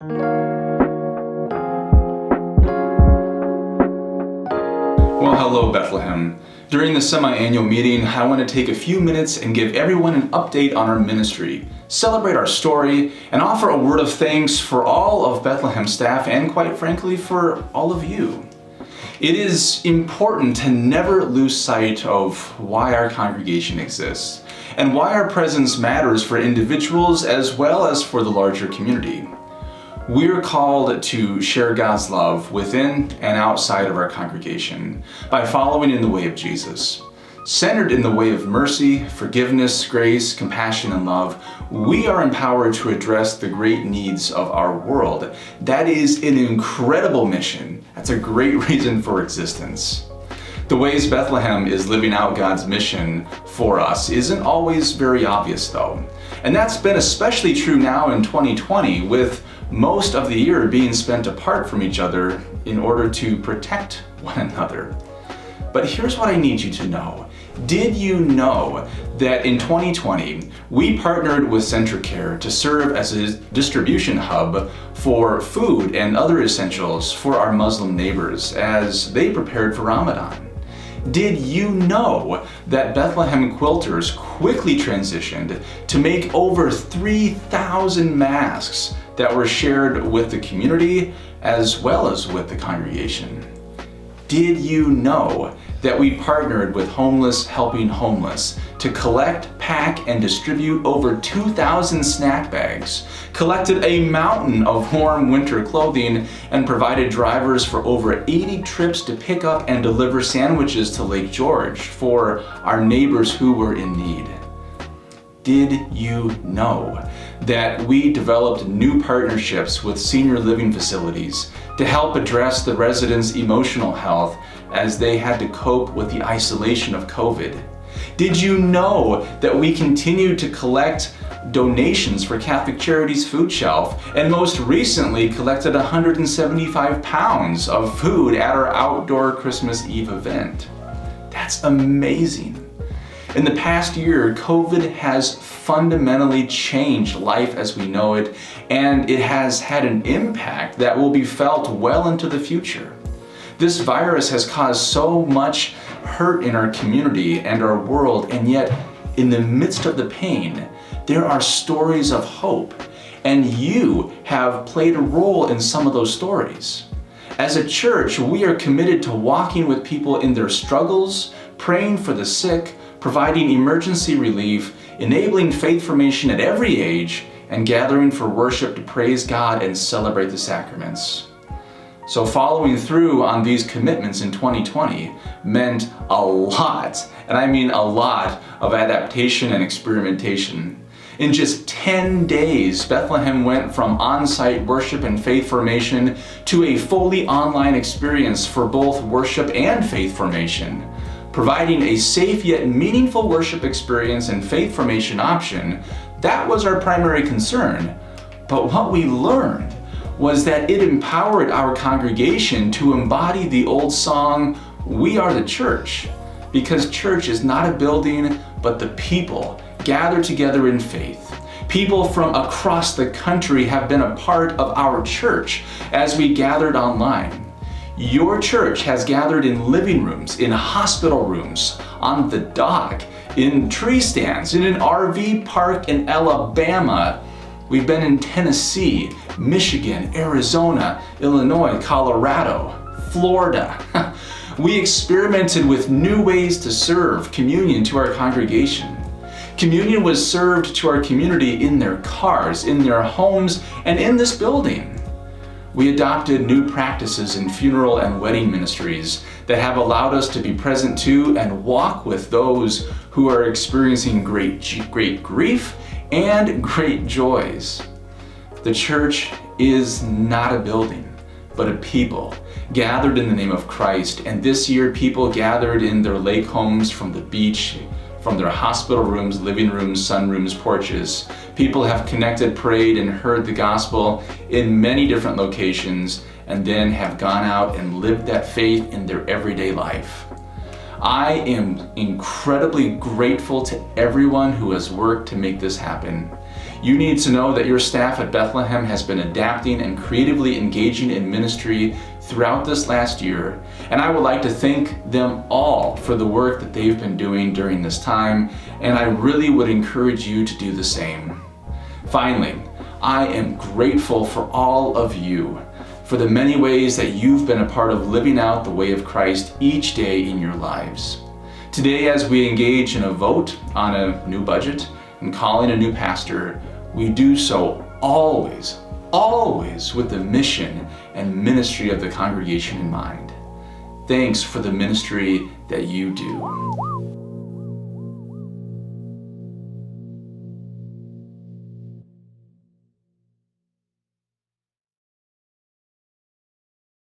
Well, hello, Bethlehem. During the semi-annual meeting, I want to take a few minutes and give everyone an update on our ministry, celebrate our story, and offer a word of thanks for all of Bethlehem staff and, quite frankly, for all of you. It is important to never lose sight of why our congregation exists and why our presence matters for individuals as well as for the larger community. We're called to share God's love within and outside of our congregation by following in the way of Jesus. Centered in the way of mercy, forgiveness, grace, compassion, and love, we are empowered to address the great needs of our world. That is an incredible mission. That's a great reason for existence. The ways Bethlehem is living out God's mission for us isn't always very obvious, though. And that's been especially true now in 2020, with most of the year being spent apart from each other in order to protect one another. But here's what I need you to know. Did you know that in 2020, we partnered with CentraCare to serve as a distribution hub for food and other essentials for our Muslim neighbors as they prepared for Ramadan? Did you know that Bethlehem Quilters quickly transitioned to make over 3,000 masks that were shared with the community as well as with the congregation? Did you know that we partnered with Homeless Helping Homeless to collect, pack, and distribute over 2,000 snack bags, collected a mountain of warm winter clothing, and provided drivers for over 80 trips to pick up and deliver sandwiches to Lake George for our neighbors who were in need? Did you know that we developed new partnerships with senior living facilities to help address the residents' emotional health as they had to cope with the isolation of COVID? Did you know that we continued to collect donations for Catholic Charities Food Shelf and most recently collected 175 pounds of food at our outdoor Christmas Eve event? That's amazing. In the past year, COVID has fundamentally changed life as we know it, and it has had an impact that will be felt well into the future. This virus has caused so much hurt in our community and our world, and yet in the midst of the pain, there are stories of hope, and you have played a role in some of those stories. As a church, we are committed to walking with people in their struggles, praying for the sick, providing emergency relief, enabling faith formation at every age, and gathering for worship to praise God and celebrate the sacraments. So following through on these commitments in 2020 meant a lot, and I mean a lot, of adaptation and experimentation. In just 10 days, Bethlehem went from on-site worship and faith formation to a fully online experience for both worship and faith formation. Providing a safe yet meaningful worship experience and faith formation option, that was our primary concern. But what we learned was that it empowered our congregation to embody the old song, "We are the church," because church is not a building, but the people gathered together in faith. People from across the country have been a part of our church as we gathered online. Your church has gathered in living rooms, in hospital rooms, on the dock, in tree stands, in an RV park in Alabama. We've been in Tennessee, Michigan, Arizona, Illinois, Colorado, Florida. We experimented with new ways to serve communion to our congregation. Communion was served to our community in their cars, in their homes, and in this building. We adopted new practices in funeral and wedding ministries that have allowed us to be present to and walk with those who are experiencing great grief and great joys. The church is not a building, but a people gathered in the name of Christ. And this year, people gathered in their lake homes, from the beach, from their hospital rooms, living rooms, sunrooms, porches. People have connected, prayed, and heard the gospel in many different locations, and then have gone out and lived that faith in their everyday life. I am incredibly grateful to everyone who has worked to make this happen. You need to know that your staff at Bethlehem has been adapting and creatively engaging in ministry throughout this last year, and I would like to thank them all for the work that they've been doing during this time, and I really would encourage you to do the same. Finally, I am grateful for all of you, for the many ways that you've been a part of living out the way of Christ each day in your lives. Today, as we engage in a vote on a new budget and calling a new pastor, we do so always with the mission and ministry of the congregation in mind. Thanks for the ministry that you do.